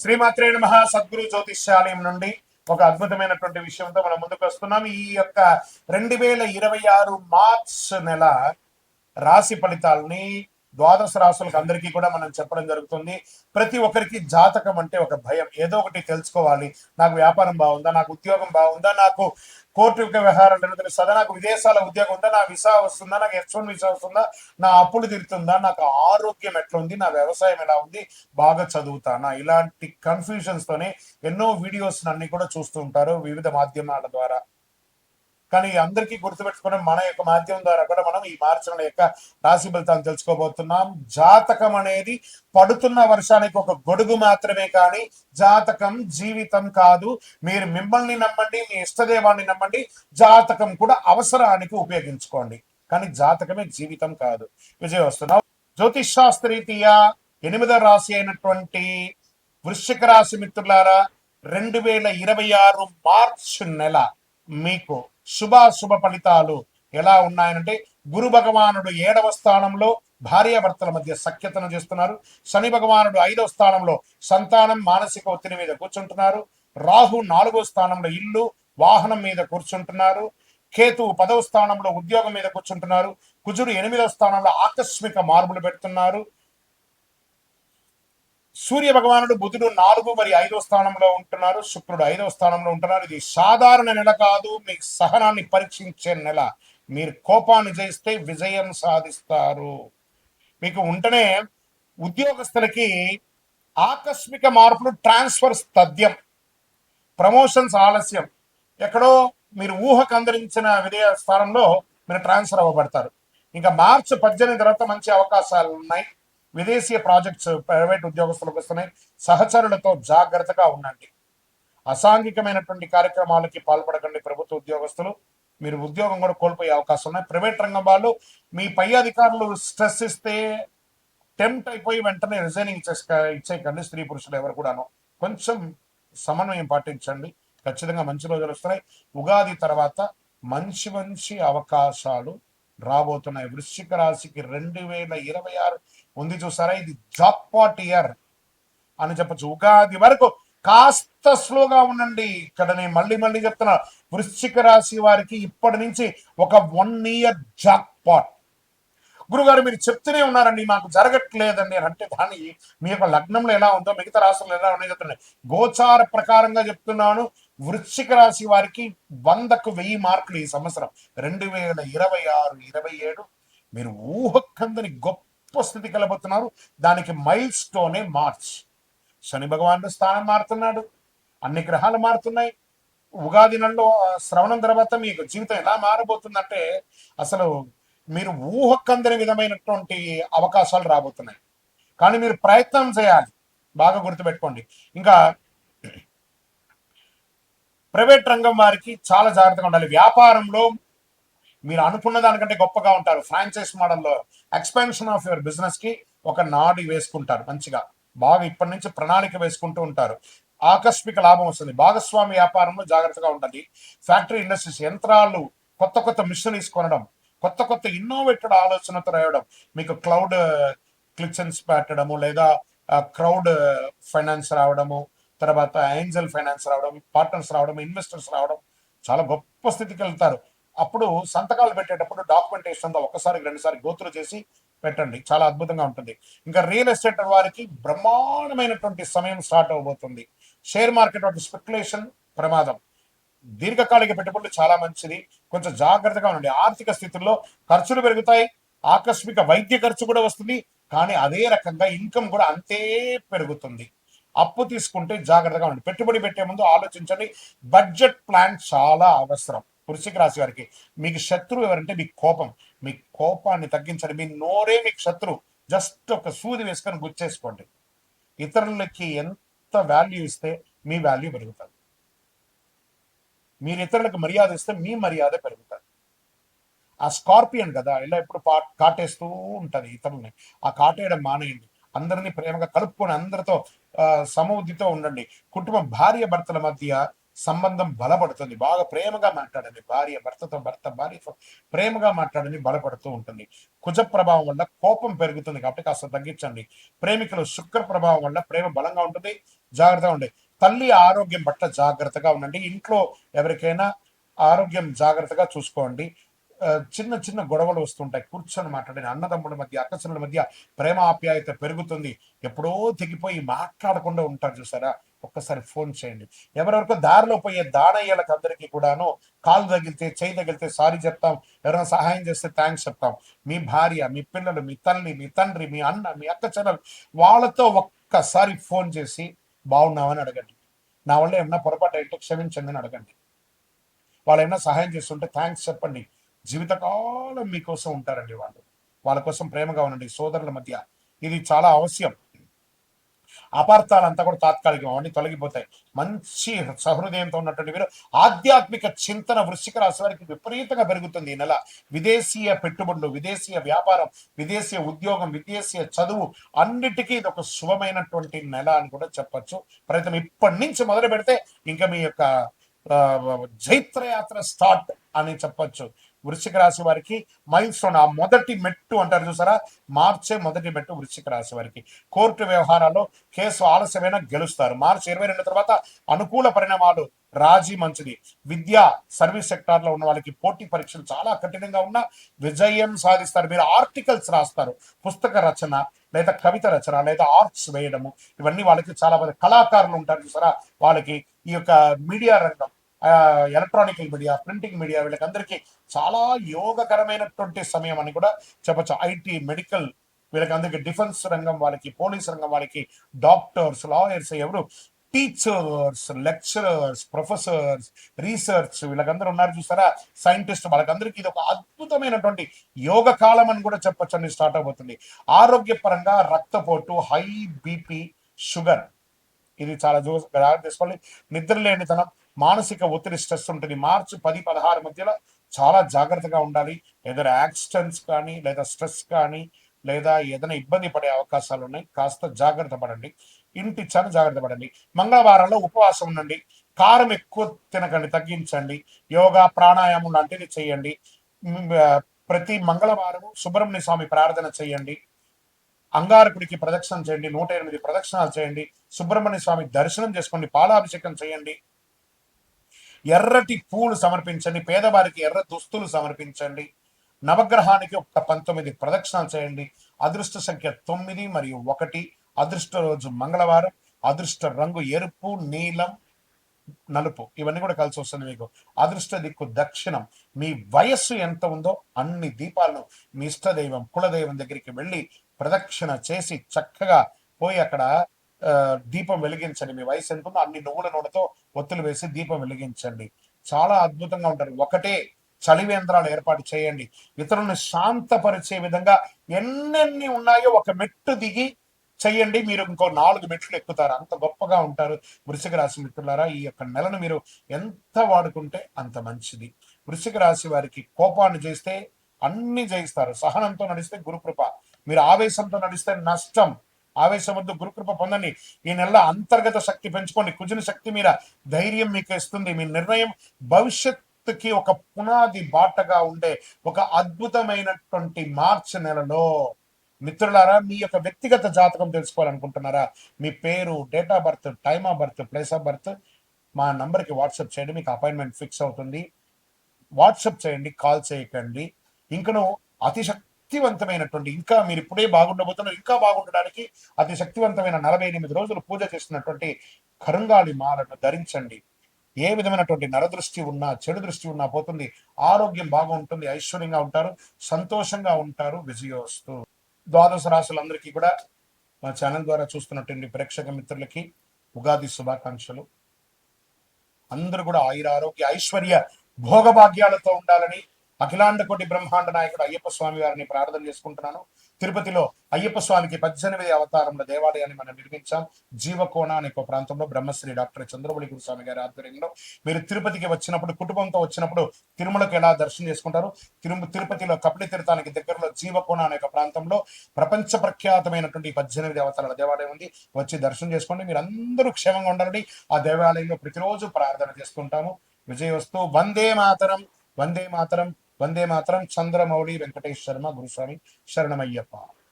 శ్రీమాత్రే నమః. సద్గురు జ్యోతిష్యాలయం నుండి ఒక అద్భుతమైనటువంటి విషయంతో మనం ముందుకు వస్తున్నాం. ఈ యొక్క 2026 మార్చ్ నెల రాశి ఫలితాలని ద్వాదశ రాశులకు అందరికీ కూడా మనం చెప్పడం జరుగుతుంది. ప్రతి ఒక్కరికి జాతకం అంటే ఒక భయం, ఏదో ఒకటి తెలుసుకోవాలి. నాకు వ్యాపారం బాగుందా, నాకు ఉద్యోగం బాగుందా, నాకు కోర్టు వ్యవహారాలు తెలుస్తుందా, నాకు విదేశాల ఉద్యోగం ఉందా, నా వీసా వస్తుందా, నాకు H1 వీసా వస్తుందా, నా అప్పులు తీరుతుందా, నాకు ఆరోగ్యం ఎట్లుంది, నా వ్యవసాయం ఎలా ఉంది, బాగా చదువుతానా, ఇలాంటి కన్ఫ్యూజన్స్ తోనే ఎన్నో వీడియోస్ అన్ని కూడా చూస్తూ ఉంటారు వివిధ మాధ్యమాల ద్వారా. కానీ అందరికీ గుర్తుపెట్టుకుని మన యొక్క మాధ్యమం ద్వారా కూడా మనం ఈ మార్చి నెల యొక్క రాశి ఫలితాలు తెలుసుకోబోతున్నాం. జాతకం అనేది పడుతున్న వర్షానికి ఒక గొడుగు మాత్రమే, కానీ జాతకం జీవితం కాదు. మీరు మిమ్మల్ని నమ్మండి, మీ ఇష్టదేవాన్ని నమ్మండి, జాతకం కూడా అవసరానికి ఉపయోగించుకోండి, కానీ జాతకమే జీవితం కాదు. విజయ వస్తున్నాం. జ్యోతిష్ శాస్త్రీతీయ 8వ రాశి అయినటువంటి వృశ్చిక రాశి మిత్రులారా, 2026 మార్చి నెల మీకు శుభాశుభ ఫలితాలు ఎలా ఉన్నాయనంటే, గురు భగవానుడు 7వ స్థానంలో భార్యాభర్తల మధ్య సఖ్యతను చేస్తున్నారు. శని భగవానుడు 5వ స్థానంలో సంతానం మానసిక ఒత్తిడి మీద కూర్చుంటున్నారు. రాహు 4వ స్థానంలో ఇల్లు వాహనం మీద కూర్చుంటున్నారు. కేతు 10వ స్థానంలో ఉద్యోగం మీద కూర్చుంటున్నారు. కుజుడు 8వ స్థానంలో ఆకస్మిక మార్పులు పెడుతున్నారు. సూర్య భగవానుడు బుధుడు 4 మరియు 5వ స్థానంలో ఉంటున్నారు. శుక్రుడు 5వ స్థానంలో ఉంటున్నారు. ఇది సాధారణ నెల కాదు, మీ సహనాన్ని పరీక్షించే నెల. మీరు కోపాన్ని జయిస్తే విజయం సాధిస్తారు. మీకు ఉంటేనే ఉద్యోగస్తులకి ఆకస్మిక మార్పులు, ట్రాన్స్ఫర్స్ తథ్యం, ప్రమోషన్స్ ఆలస్యం, ఎక్కడో మీరు ఊహకు అందరించిన విధేయ స్థానంలో మీరు ట్రాన్స్ఫర్ అవ్వబడతారు. ఇంకా మార్చి 18 తర్వాత మంచి అవకాశాలు ఉన్నాయి. విదేశీయ ప్రాజెక్ట్స్ ప్రైవేట్ ఉద్యోగస్తులకు వస్తున్నాయి. సహచరులతో జాగ్రత్తగా ఉండండి. అసాంఘికమైనటువంటి కార్యక్రమాలకి పాల్పడకండి. ప్రభుత్వ ఉద్యోగస్తులు మీరు ఉద్యోగం కూడా కోల్పోయే అవకాశం ఉన్నాయి. ప్రైవేట్ రంగం వాళ్ళు మీ పై అధికారులు స్ట్రెస్ ఇస్తే టెంప్ట్ అయిపోయి వెంటనే రిజైనింగ్ ఇచ్చేయకండి. స్త్రీ పురుషులు ఎవరు కూడాను కొంచెం సమన్వయం పాటించండి. ఖచ్చితంగా మంచి రోజులు వస్తున్నాయి. ఉగాది తర్వాత మంచి మంచి అవకాశాలు రాబోతున్నాయి. వృశ్చిక రాశికి 2026 ఉంది చూసారా, ఇది జాక్పాట్ ఇయర్ అని చెప్పచ్చు. ఉగాది వరకు కాస్త స్లోగా ఉండండి. ఇక్కడ నేను మళ్ళీ చెప్తున్నా, వృశ్చిక రాశి వారికి ఇప్పటి నుంచి ఒక 1 ఇయర్ జాక్పాట్. గురుగారు మీరు చెప్తూనే ఉన్నారండి, మాకు జరగట్లేదండి అంటే దాన్ని మీ యొక్క లగ్నంలో ఎలా ఉందో మిగతా రాశులు ఎలా ఉన్నాయో చెప్తున్నాయి. గోచార ప్రకారంగా చెప్తున్నాను, వృశ్చిక రాశి వారికి 100కు 1000 మార్కులు ఈ సంవత్సరం 2026-27 మీరు ఊహకందని గొప్ప స్థితి కలబోతున్నారు. దానికి మైల్ స్టోనే మార్చ్. శని భగవానుడు స్థానం మారుతున్నాడు, అన్ని గ్రహాలు మారుతున్నాయి. ఉగాది నెలలో శ్రవణం తర్వాత మీకు జీవితం ఎలా మారబోతుందంటే అసలు మీరు ఊహకందని విధమైనటువంటి అవకాశాలు రాబోతున్నాయి. కానీ మీరు ప్రయత్నం చేయాలి, బాగా గుర్తుపెట్టుకోండి. ఇంకా ప్రైవేట్ రంగం వారికి చాలా జాగ్రత్తగా ఉండాలి. వ్యాపారంలో మీరు అనుకున్న దానికంటే గొప్పగా ఉంటారు. ఫ్రాంచైజ్ మోడల్లో ఎక్స్పాన్షన్ ఆఫ్ యువర్ బిజినెస్ కి ఒక నాడి వేసుకుంటారు. మంచిగా బాగా ఇప్పటి నుంచి ప్రణాళిక వేసుకుంటూ ఉంటారు. ఆకస్మిక లాభం వస్తుంది. భాగస్వామి వ్యాపారంలో జాగ్రత్తగా ఉండాలి. ఫ్యాక్టరీ ఇండస్ట్రీస్, యంత్రాలు, కొత్త మిషనరీస్ కొనడం, కొత్త ఇన్నోవేటెడ్ ఆలోచనతో రావడం, మీకు క్లౌడ్ క్లిచెన్స్ పెట్టడము, లేదా క్రౌడ్ ఫైనాన్స్ రావడము, తర్వాత ఏంజల్ ఫైనాన్స్ రావడం, పార్ట్నర్స్ రావడం, ఇన్వెస్టర్స్ రావడం, చాలా గొప్ప స్థితికి వెళ్తారు. అప్పుడు సంతకాలు పెట్టేటప్పుడు డాక్యుమెంటేషన్ ఒకసారి 2 సార్లు గోత్రు చేసి పెట్టండి, చాలా అద్భుతంగా ఉంటుంది. ఇంకా రియల్ ఎస్టేట్ వారికి బ్రహ్మాండమైనటువంటి సమయం స్టార్ట్ అవబోతుంది. షేర్ మార్కెట్ వాటి స్పెక్యులేషన్ ప్రమాదం. దీర్ఘకాలిక పెట్టుబడులు చాలా మంచిది, కొంచెం జాగ్రత్తగా ఉండండి. ఆర్థిక స్థితుల్లో ఖర్చులు పెరుగుతాయి, ఆకస్మిక వైద్య ఖర్చు కూడా వస్తుంది, కానీ అదే రకంగా ఇన్కమ్ కూడా అంతే పెరుగుతుంది. అప్పు తీసుకుంటే జాగ్రత్తగా ఉండండి. పెట్టుబడి పెట్టే ముందు ఆలోచించండి. బడ్జెట్ ప్లాన్ చాలా అవసరం. వృశ్చిక రాశి వారికి మీకు శత్రువు ఎవరంటే మీ కోపం. మీ కోపాన్ని తగ్గించండి. మీ నోరే మీకు శత్రువు. జస్ట్ ఒక సూది వేసుకొని గుచ్చేసుకోండి. ఇతరులకి ఎంత వాల్యూ ఇస్తే మీ వాల్యూ పెరుగుతుంది. మీరు ఇతరులకు మర్యాద ఇస్తే మీ మర్యాద పెరుగుతుంది. ఆ స్కార్పియన్ కదా, ఇలా ఎప్పుడు కాటేస్తూ ఉంటది ఇతరులని. ఆ కాటేయడం మానేయండి. అందరినీ ప్రేమగా కలుపుకొని అందరితో సమబుద్ధితో ఉండండి. కుటుంబం, భార్య భర్తల మధ్య సంబంధం బలపడుతుంది. బాగా ప్రేమగా మాట్లాడండి. భర్తతో, భార్యతో ప్రేమగా మాట్లాడండి, బలపడుతూ ఉంటుంది. కుజ ప్రభావం వల్ల కోపం పెరుగుతుంది కాబట్టి కాస్త తగ్గించండి. ప్రేమికులు, శుక్ర ప్రభావం వల్ల ప్రేమ బలంగా ఉంటుంది. జాగ్రత్తగా ఉండండి. తల్లి ఆరోగ్యం పట్ల జాగ్రత్తగా ఉండండి. ఇంట్లో ఎవరికైనా ఆరోగ్యం జాగ్రత్తగా చూసుకోండి. చిన్న చిన్న గొడవలు వస్తుంటాయి, కూర్చొని మాట్లాడండి. అన్నదమ్ముల మధ్య, అక్కచెల్లెల మధ్య ప్రేమ ఆప్యాయత పెరుగుతుంది. ఎప్పుడో తెగిపోయి మాట్లాడకుండా ఉంటారు చూసారా, ఒక్కసారి ఫోన్ చేయండి. ఎవరెవరికో దారిలో పోయే దానయ్యలకు అందరికీ కూడాను కాలు తగిలితే, చేయి తగిలితే సారీ చెప్తాం, ఎవరైనా సహాయం చేస్తే థ్యాంక్స్ చెప్తాం. మీ భార్య, మీ పిల్లలు, మీ తల్లి, మీ తండ్రి, మీ అన్న, మీ అక్క చెల్లెలు, వాళ్ళతో ఒక్కసారి ఫోన్ చేసి బాగున్నామని అడగండి. నా వల్ల ఏమన్నా పొరపాటు అయితే క్షమించండి అని అడగండి. వాళ్ళు ఏమైనా సహాయం చేస్తుంటే థ్యాంక్స్ చెప్పండి. జీవితకాలం మీకోసం ఉంటారండి వాళ్ళు. వాళ్ళ కోసం ప్రేమగా ఉండండి సోదరుల మధ్య. ఇది చాలా అవశ్యం. అపార్థాలంతా కూడా తాత్కాలికం, అవన్నీ తొలగిపోతాయి. మంచి సహృదయంతో ఉన్నటువంటి మీరు ఆధ్యాత్మిక చింతన వృశ్చిక రాశి వారికి విపరీతంగా పెరుగుతుంది ఈ నెల. విదేశీయ పెట్టుబడులు, విదేశీయ వ్యాపారం, విదేశీయ ఉద్యోగం, విదేశీయ చదువు అన్నిటికీ ఇది ఒక శుభమైనటువంటి నెల అని కూడా చెప్పచ్చు. ప్రయత్నం ఇప్పటి నుంచి మొదలు పెడితే ఇంకా మీ యొక్క జైత్రయాత్ర స్టార్ట్ అని చెప్పొచ్చు. వృశ్చిక రాశి వారికి మైల్ స్టోన్, ఆ మొదటి మెట్టు అంటారు చూసారా, మార్చే మొదటి మెట్టు వృశ్చిక రాశి వారికి. కోర్టు వ్యవహారాల్లో కేసు ఆలస్యమైన గెలుస్తారు. మార్చి 22 తర్వాత అనుకూల పరిణామాలు, రాజీ మంచిది. విద్యా సర్వీస్ సెక్టార్ లో ఉన్న వాళ్ళకి పోటీ పరీక్షలు చాలా కఠినంగా ఉన్న విజయం సాధిస్తారు. మీరు ఆర్టికల్స్ రాస్తారు, పుస్తక రచన లేదా కవిత రచన లేదా ఆర్ట్స్ వేయడము, ఇవన్నీ వాళ్ళకి చాలా మంది కళాకారులు ఉంటారు చూసారా, వాళ్ళకి ఈ యొక్క మీడియా రంగం, ఎలక్ట్రానిక్ మీడియా, ప్రింటింగ్ మీడియా, వీళ్ళకందరికీ చాలా యోగకరమైనటువంటి సమయం అని కూడా చెప్పచ్చు. ఐటీ, మెడికల్, వీళ్ళకందరికీ డిఫెన్స్ రంగం వాళ్ళకి, పోలీస్ రంగం వాళ్ళకి, డాక్టర్స్, లాయర్స్, ఎవరు టీచర్స్, లెక్చరర్స్, ప్రొఫెసర్స్, రీసెర్చ్, వీళ్ళకందరూ ఉన్నారు చూసారా, సైంటిస్ట్, వాళ్ళకందరికీ ఇది ఒక అద్భుతమైనటువంటి యోగ కాలం అని కూడా చెప్పొచ్చు అని స్టార్ట్ అవబోతుంది. ఆరోగ్యపరంగా రక్తపోటు, హై బీపీ, షుగర్, ఇది చాలా జాగ్రత్త తీసుకోవాలి. నిద్ర లేనితనం, మానసిక ఒత్తిడి, స్ట్రెస్ ఉంటుంది. మార్చి 10-16 మధ్యలో చాలా జాగ్రత్తగా ఉండాలి. ఏదైనా యాక్సిడెంట్స్ కానీ లేదా స్ట్రెస్ కానీ లేదా ఏదైనా ఇబ్బంది పడే అవకాశాలు ఉన్నాయి. కాస్త జాగ్రత్త పడండి. ఇంటి చాలా జాగ్రత్త పడండి. మంగళవారంలో ఉపవాసం ఉండండి. కారం ఎక్కువ తినకండి, తగ్గించండి. యోగా, ప్రాణాయామం లాంటివి చేయండి. ప్రతి మంగళవారం సుబ్రహ్మణ్య స్వామి ప్రార్థన చేయండి. అంగారకుడికి ప్రదక్షిణం చేయండి, 108 ప్రదక్షిణాలు చేయండి. సుబ్రహ్మణ్య స్వామి దర్శనం చేసుకోండి, పాలాభిషేకం చేయండి. ఎర్రటి పూలు సమర్పించండి. పేదవారికి ఎర్ర దుస్తులు సమర్పించండి. నవగ్రహానికి ఒక 19 ప్రదక్షిణాలు చేయండి. అదృష్ట సంఖ్య 9 మరియు 1. అదృష్ట రోజు మంగళవారం. అదృష్ట రంగు ఎరుపు, నీలం, నలుపు, ఇవన్నీ కూడా కలిసి వస్తుంది మీకు. అదృష్ట దిక్కు దక్షిణం. మీ వయస్సు ఎంత ఉందో అన్ని దీపాలను మీ ఇష్టదైవం, కులదైవం దగ్గరికి వెళ్ళి ప్రదక్షిణ చేసి చక్కగా పోయి అక్కడ దీపం వెలిగించండి. మీ వయసు ఎంత ఉందో అన్ని నువ్వుల నూనెతో ఒత్తులు వేసి దీపం వెలిగించండి. చాలా అద్భుతంగా ఉంటారు. ఒకటే చలివేంద్రాలు ఏర్పాటు చేయండి. ఇతరులను శాంతపరిచే విధంగా ఎన్నెన్ని ఉన్నాయో ఒక మెట్టు దిగి చెయ్యండి. మీరు ఇంకో 4 మెట్లు ఎక్కుతారు. అంత గొప్పగా ఉంటారు వృశ్చిక రాశి మిత్రులారా. ఈ యొక్క నెలను మీరు ఎంత వాడుకుంటే అంత మంచిది. వృశ్చిక రాశి వారికి కోపాన్ని చేస్తే అన్ని జయిస్తారు. సహనంతో నడిస్తే గురుకృప. మీరు ఆవేశంతో నడిస్తే నష్టం. ఆవేశం వద్దు, గురుకృప పొందండి. ఈ నెల అంతర్గత శక్తి పెంచుకోండి. కుజుని శక్తి మీద ధైర్యం మీకు ఇస్తుంది. మీ నిర్ణయం భవిష్యత్తుకి ఒక పునాది బాటగా ఉండే ఒక అద్భుతమైనటువంటి మార్చి నెలలో మిత్రులారా, మీ యొక్క వ్యక్తిగత జాతకం తెలుసుకోవాలనుకుంటున్నారా? మీ పేరు, date of birth, time of birth, place of birth మా నంబర్కి వాట్సాప్ చేయండి. మీకు అపాయింట్మెంట్ ఫిక్స్ అవుతుంది. వాట్సాప్ చేయండి, కాల్ చేయకండి. ఇంకను అతి శక్తివంతమైనటువంటి, ఇంకా మీరు ఇప్పుడే బాగుండబోతున్నారు, ఇంకా బాగుండడానికి అతి శక్తివంతమైన 48 రోజులు పూజ చేస్తున్నటువంటి కరుంగాళి మాలను ధరించండి. ఏ విధమైనటువంటి నరదృష్టి ఉన్నా, చెడు దృష్టి ఉన్నా పోతుంది. ఆరోగ్యం బాగుంటుంది, ఐశ్వర్యంగా ఉంటారు, సంతోషంగా ఉంటారు. విజయోస్తు. ద్వాదశ రాశులందరికీ కూడా మా ఛానల్ ద్వారా చూస్తున్నటువంటి ప్రేక్షక మిత్రులకి ఉగాది శుభాకాంక్షలు. అందరూ కూడా ఆయుర ఆరోగ్య ఐశ్వర్య భోగభాగ్యాలతో ఉండాలని అఖిలాండ కోటి బ్రహ్మాండ నాయకుడు అయ్యప్ప స్వామి వారిని ప్రార్థన చేసుకుంటున్నాను. తిరుపతిలో అయ్యప్ప స్వామికి 18 అవతారంలో దేవాలయాన్ని మనం నిర్మించాం. జీవకోణ అనే ఒక ప్రాంతంలో బ్రహ్మశ్రీ డాక్టర్ చంద్రబలి గురుస్వామి గారి ఆధ్వర్యంలో. మీరు తిరుపతికి వచ్చినప్పుడు, కుటుంబంతో వచ్చినప్పుడు తిరుమలకు ఎలా దర్శనం చేసుకుంటారు? తిరుపతిలో కపిల తీర్థానికి దగ్గరలో జీవకోణ అనే ఒక ప్రాంతంలో ప్రపంచ ప్రఖ్యాతమైనటువంటి 18 అవతారాల దేవాలయం ఉంది. వచ్చి దర్శనం చేసుకోండి. మీరు అందరూ క్షేమంగా ఉండాలని ఆ దేవాలయంలో ప్రతిరోజు ప్రార్థన చేస్తుంటాము. విజయవస్తు. వందే మాతరం, వందే మాతరం, వందే మాతరం. చంద్రమౌళి వెంకటేష్ శర్మ గురుస్వామి. శరణమయ్యప్ప.